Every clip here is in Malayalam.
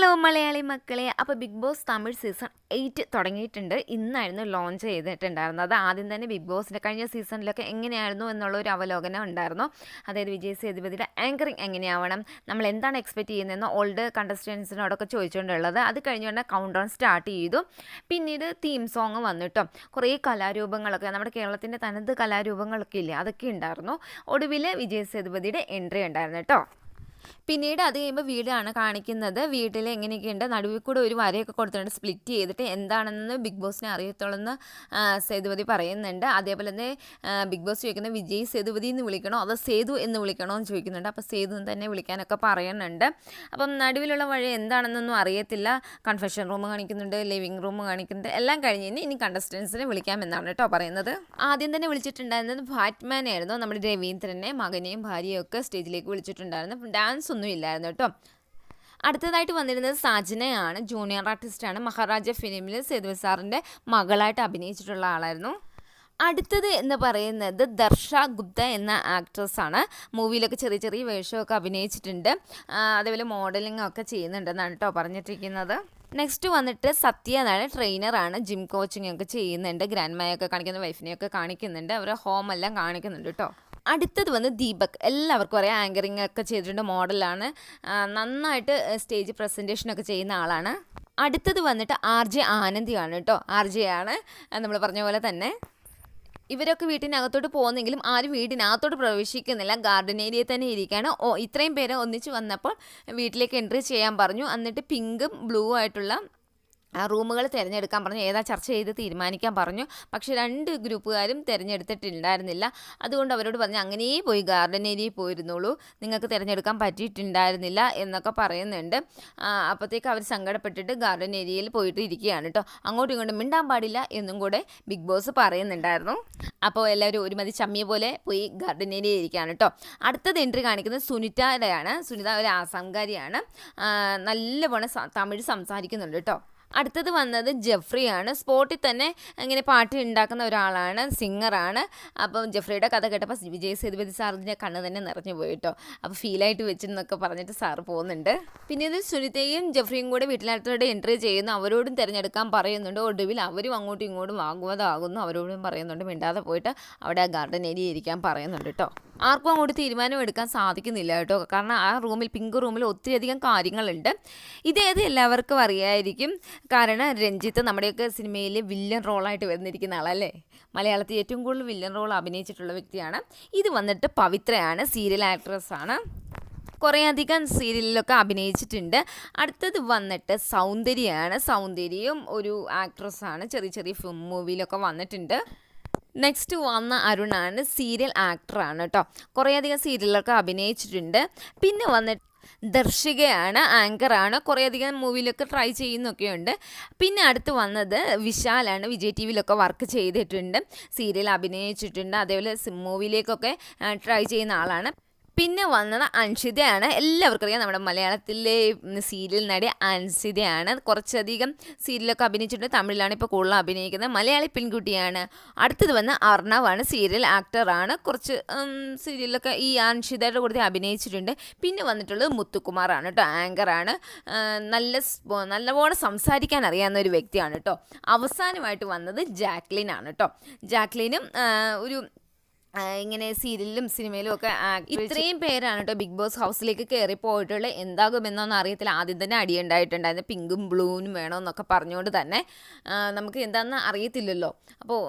ഹലോ മലയാളി മക്കളെ, അപ്പോൾ ബിഗ് ബോസ് തമിഴ് സീസൺ 8 തുടങ്ങിയിട്ടുണ്ട്. ഇന്നായിരുന്നു ലോഞ്ച് ചെയ്തിട്ടുണ്ടായിരുന്നത്. അത് ആദ്യം തന്നെ ബിഗ് ബോസിൻ്റെ കഴിഞ്ഞ സീസണിലൊക്കെ എങ്ങനെയായിരുന്നു എന്നുള്ളൊരു അവലോകനം ഉണ്ടായിരുന്നു. അതായത് വിജയ് സേതുപതിയുടെ ആങ്കറിങ് എങ്ങനെയാവണം, നമ്മൾ എന്താണ് എക്സ്പെക്റ്റ് ചെയ്യുന്നതെന്ന് ഓൾഡ് കണ്ടസ്റ്റൻസിനോടൊക്കെ ചോദിച്ചുകൊണ്ടുള്ളത്. അത് കഴിഞ്ഞുകൊണ്ട് കൗണ്ട് ഡൗൺ സ്റ്റാർട്ട് ചെയ്തു. പിന്നീട് തീം സോങ് വന്നിട്ടോ കുറേ കലാരൂപങ്ങളൊക്കെ, നമ്മുടെ കേരളത്തിൻ്റെ തനത് കലാരൂപങ്ങളൊക്കെ ഇല്ലേ, അതൊക്കെ ഉണ്ടായിരുന്നു. ഒടുവിൽ വിജയ് സേതുപതിയുടെ എൻട്രി ഉണ്ടായിരുന്നു കേട്ടോ. പിന്നീട് അത് കഴിയുമ്പോൾ വീടാണ് കാണിക്കുന്നത്. വീട്ടിൽ എങ്ങനെയൊക്കെയുണ്ട്, നടുവിൽ കൂടെ ഒരു വരയൊക്കെ കൊടുത്തിട്ടുണ്ട്, സ്പ്ലിറ്റ് ചെയ്തിട്ട് എന്താണെന്ന് ബിഗ് ബോസിനെ അറിയത്തുള്ളെന്ന് സേതുപതി പറയുന്നുണ്ട്. അതേപോലെ തന്നെ ബിഗ് ബോസ് ചോദിക്കുന്നത് വിജയ് സേതുപതി എന്ന് വിളിക്കണോ അതോ സേതു എന്ന് വിളിക്കണോ എന്ന് ചോദിക്കുന്നുണ്ട്. അപ്പോൾ സേതു തന്നെ വിളിക്കാനൊക്കെ പറയുന്നുണ്ട്. അപ്പം നടുവിലുള്ള വഴി എന്താണെന്നൊന്നും അറിയത്തില്ല. കൺഫെഷൻ റൂം കാണിക്കുന്നുണ്ട്, ലിവിങ് റൂം കാണിക്കുന്നുണ്ട്. എല്ലാം കഴിഞ്ഞ് ഇനി കണ്ടസ്റ്റൻസിനെ വിളിക്കാമെന്നാണ് കേട്ടോ പറയുന്നത്. ആദ്യം തന്നെ വിളിച്ചിട്ടുണ്ടായിരുന്നത് ബാറ്റ്മാൻ ആയിരുന്നു. നമ്മുടെ രവീന്ദ്രനെ മകനെയും ഭാര്യയും ഒക്കെ സ്റ്റേജിലേക്ക് വിളിച്ചിട്ടുണ്ടായിരുന്നു. ഡാൻസ് ഒന്നും ഇല്ലായിരുന്നു കേട്ടോ. അടുത്തതായിട്ട് വന്നിരുന്നത് സാജനയാണ്. ജൂനിയർ ആർട്ടിസ്റ്റാണ്. മഹാരാജ ഫിലിമിൽ സേതുപതി സാറിൻ്റെ മകളായിട്ട് അഭിനയിച്ചിട്ടുള്ള ആളായിരുന്നു. അടുത്തത് എന്ന് പറയുന്നത് ദർശ ഗുപ്ത എന്ന ആക്ട്രസ്സാണ്. മൂവിയിലൊക്കെ ചെറിയ ചെറിയ വേഷമൊക്കെ അഭിനയിച്ചിട്ടുണ്ട്. അതേപോലെ മോഡലിംഗ് ഒക്കെ ചെയ്യുന്നുണ്ടെന്നാണ് കേട്ടോ പറഞ്ഞിട്ടിരിക്കുന്നത്. നെക്സ്റ്റ് വന്നിട്ട് സത്യ എന്നാണ്. ട്രെയിനറാണ്. ജിം കോച്ചിങ് ഒക്കെ ചെയ്യുന്നുണ്ട്. ഗ്രാൻഡ് മായൊക്കെ കാണിക്കുന്ന വൈഫിനെയൊക്കെ കാണിക്കുന്നുണ്ട്. അവരുടെ ഹോമെല്ലാം കാണിക്കുന്നുണ്ട് കേട്ടോ. അടുത്തത് വന്ന് ദീപക്. എല്ലാവർക്കും അറിയാം, ആങ്കറിങ് ഒക്കെ ചെയ്തിട്ടുണ്ട്, മോഡലാണ്, നന്നായിട്ട് സ്റ്റേജ് പ്രസൻറ്റേഷനൊക്കെ ചെയ്യുന്ന ആളാണ്. അടുത്തത് വന്നിട്ട് RJ ആനന്ദിയാണ് കേട്ടോ. RJ ആണ്, നമ്മൾ പറഞ്ഞ പോലെ തന്നെ. ഇവരൊക്കെ വീട്ടിനകത്തോട്ട് പോകുന്നെങ്കിലും ആരും വീടിനകത്തോട്ട് പ്രവേശിക്കുന്നില്ല, ഗാർഡൻ ഏരിയയിൽ തന്നെ ഇരിക്കുകയാണ്. ഇത്രയും പേരെ ഒന്നിച്ച് വന്നപ്പോൾ വീട്ടിലേക്ക് എൻട്രി ചെയ്യാൻ പറഞ്ഞു. എന്നിട്ട് പിങ്കും ബ്ലൂ ആയിട്ടുള്ള റൂമുകൾ തിരഞ്ഞെടുക്കാൻ പറഞ്ഞു. ഏതാ ചർച്ച ചെയ്ത് തീരുമാനിക്കാൻ പറഞ്ഞു. പക്ഷേ 2 ഗ്രൂപ്പുകാരും തിരഞ്ഞെടുത്തിട്ടുണ്ടായിരുന്നില്ല. അതുകൊണ്ട് അവരോട് പറഞ്ഞു അങ്ങനെ പോയി ഗാർഡൻ ഏരിയയിൽ പോയിരുന്നുള്ളൂ, നിങ്ങൾക്ക് തിരഞ്ഞെടുക്കാൻ പറ്റിയിട്ടുണ്ടായിരുന്നില്ല എന്നൊക്കെ പറയുന്നുണ്ട്. അപ്പോഴത്തേക്ക് അവർ സങ്കടപ്പെട്ടിട്ട് ഗാർഡൻ ഏരിയയിൽ പോയിട്ട് ഇരിക്കുകയാണ് കേട്ടോ. അങ്ങോട്ടും ഇങ്ങോട്ടും മിണ്ടാൻ പാടില്ല എന്നും കൂടെ ബിഗ് ബോസ് പറയുന്നുണ്ടായിരുന്നു. അപ്പോൾ എല്ലാവരും ഒരുമതി ചമ്മിയ പോലെ പോയി ഗാർഡൻ ഏരിയയിൽ ഇരിക്കുകയാണ് കേട്ടോ. അടുത്തത് എൻട്രി കാണിക്കുന്നത് സുനിതയുടെയാണ്. സുനിത ഒരു ആസാംകാരിയാണ്. നല്ലപോലെ തമിഴ് സംസാരിക്കുന്നുണ്ട് കേട്ടോ. അടുത്തത് വന്നത് ജെഫ്രിയാണ്. സ്പോട്ടിൽ തന്നെ ഇങ്ങനെ പാട്ട് ഉണ്ടാക്കുന്ന ഒരാളാണ്, സിംഗറാണ്. അപ്പം ജെഫ്രിയുടെ കഥ കേട്ടപ്പോൾ വിജയ് സേതുപതി സാറിൻ്റെ കണ്ണ് തന്നെ നിറഞ്ഞു പോയി കേട്ടോ. അപ്പോൾ ഫീലായിട്ട് വെച്ചെന്നൊക്കെ പറഞ്ഞിട്ട് സാറ് പോകുന്നുണ്ട്. പിന്നീട് സുനിതയും ജെഫ്രിയും കൂടെ വീട്ടിനകത്തോടെ എൻട്രി ചെയ്യുന്നു. അവരോടും തിരഞ്ഞെടുക്കാൻ പറയുന്നുണ്ട്. ഒടുവിൽ അവരും അങ്ങോട്ടും ഇങ്ങോട്ടും വാഗ്വാദമാകുന്നു. അവരോടും പറയുന്നുണ്ട് മിണ്ടാതെ പോയിട്ട് അവിടെ ആ ഗാർഡൻ ഏരിയ ഇരിക്കാൻ പറയുന്നുണ്ട് കേട്ടോ. ആർക്കും അങ്ങോട്ട് തീരുമാനം എടുക്കാൻ സാധിക്കുന്നില്ല കേട്ടോ. കാരണം ആ റൂമിൽ, പിങ്ക് റൂമിൽ ഒത്തിരിയധികം കാര്യങ്ങളുണ്ട്. ഇതേത് എല്ലാവർക്കും അറിയായിരിക്കും. കാരണം രഞ്ജിത്ത് നമ്മുടെയൊക്കെ സിനിമയിൽ വില്ലൻ റോളായിട്ട് വന്നിരിക്കുന്ന ആളല്ലേ. മലയാളത്തിൽ ഏറ്റവും കൂടുതൽ വില്ലൻ റോൾ അഭിനയിച്ചിട്ടുള്ള വ്യക്തിയാണ്. ഇത് വന്നിട്ട് പവിത്രയാണ്. സീരിയൽ ആക്ട്രസ്സാണ്. കുറേയധികം സീരിയലിലൊക്കെ അഭിനയിച്ചിട്ടുണ്ട്. അടുത്തത് വന്നിട്ട് സൗന്ദര്യയാണ്. സൗന്ദര്യയും ഒരു ആക്ട്രസ്സാണ്. ചെറിയ ചെറിയ മൂവിയിലൊക്കെ വന്നിട്ടുണ്ട്. നെക്സ്റ്റ് വന്ന അരുണാണ്. സീരിയൽ ആക്ടറാണ് കേട്ടോ. കുറേയധികം സീരിയലൊക്കെ അഭിനയിച്ചിട്ടുണ്ട്. പിന്നെ വന്നിട്ട് ദർശികയാണ്. ആങ്കറാണ്. കുറേയധികം മൂവിയിലൊക്കെ ട്രൈ ചെയ്യുന്നൊക്കെയുണ്ട്. പിന്നെ അടുത്ത് വന്നത് വിശാലാണ്. വിജയ് TVയിലൊക്കെ വർക്ക് ചെയ്തിട്ടുണ്ട്, സീരിയൽ അഭിനയിച്ചിട്ടുണ്ട്, അതേപോലെ മൂവിയിലേക്കൊക്കെ ട്രൈ ചെയ്യുന്ന ആളാണ്. പിന്നെ വന്നത് അൻഷിതയാണ്. എല്ലാവർക്കും അറിയാം, നമ്മുടെ മലയാളത്തിലെ സീരിയൽ നടി അൻഷിതയാണ്. കുറച്ചധികം സീരിയലൊക്കെ അഭിനയിച്ചിട്ടുണ്ട്. തമിഴിലാണ് ഇപ്പോൾ കൂടുതൽ അഭിനയിക്കുന്നത്. മലയാളി പെൺകുട്ടിയാണ്. അടുത്തത് വന്ന് അർണവാണ്. സീരിയൽ ആക്ടറാണ്. കുറച്ച് സീരിയലൊക്കെ അൻഷിതയുടെ കൂടെ അഭിനയിച്ചിട്ടുണ്ട്. പിന്നെ വന്നിട്ടുള്ളത് മുത്തുകുമാറാണ് കേട്ടോ. ആങ്കറാണ്. നല്ലപോലെ സംസാരിക്കാൻ അറിയാവുന്ന ഒരു വ്യക്തിയാണ് കേട്ടോ. അവസാനമായിട്ട് വന്നത് ജാക്ലിനാണ് കേട്ടോ. ജാക്ലിനും ഒരു ഇങ്ങനെ സീരിയലിലും സിനിമയിലും ഒക്കെ ഇത്രയും പേരാണ് കേട്ടോ ബിഗ് ബോസ് ഹൗസിലേക്ക് കയറി പോയിട്ടുള്ളത്. എന്താകുമെന്നൊന്നും അറിയത്തില്ല. ആദ്യം തന്നെ അടിയുണ്ടായിട്ടുണ്ടായിരുന്നു. പിങ്കും ബ്ലൂവും വേണമെന്നൊക്കെ പറഞ്ഞുകൊണ്ട് തന്നെ നമുക്ക് എന്താണെന്ന് അറിയത്തില്ലല്ലോ. അപ്പോൾ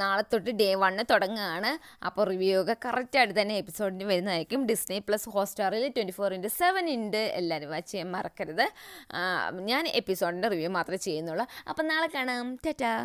നാളെ തൊട്ട് Day 1 തുടങ്ങുകയാണ്. അപ്പോൾ റിവ്യൂ ഒക്കെ കറക്റ്റായിട്ട് തന്നെ എപ്പിസോഡിന് വരുന്നതായിരിക്കും. Disney+ ഹോട്ട്സ്റ്റാറിൽ 24/7 ഉണ്ട്. എല്ലാവരും വാച്ച് ചെയ്യാൻ മറക്കരുത്. ഞാൻ എപ്പിസോഡിൻ്റെ റിവ്യൂ മാത്രമേ ചെയ്യുന്നുള്ളൂ. അപ്പം നാളെ കാണാം. ടാറ്റാ.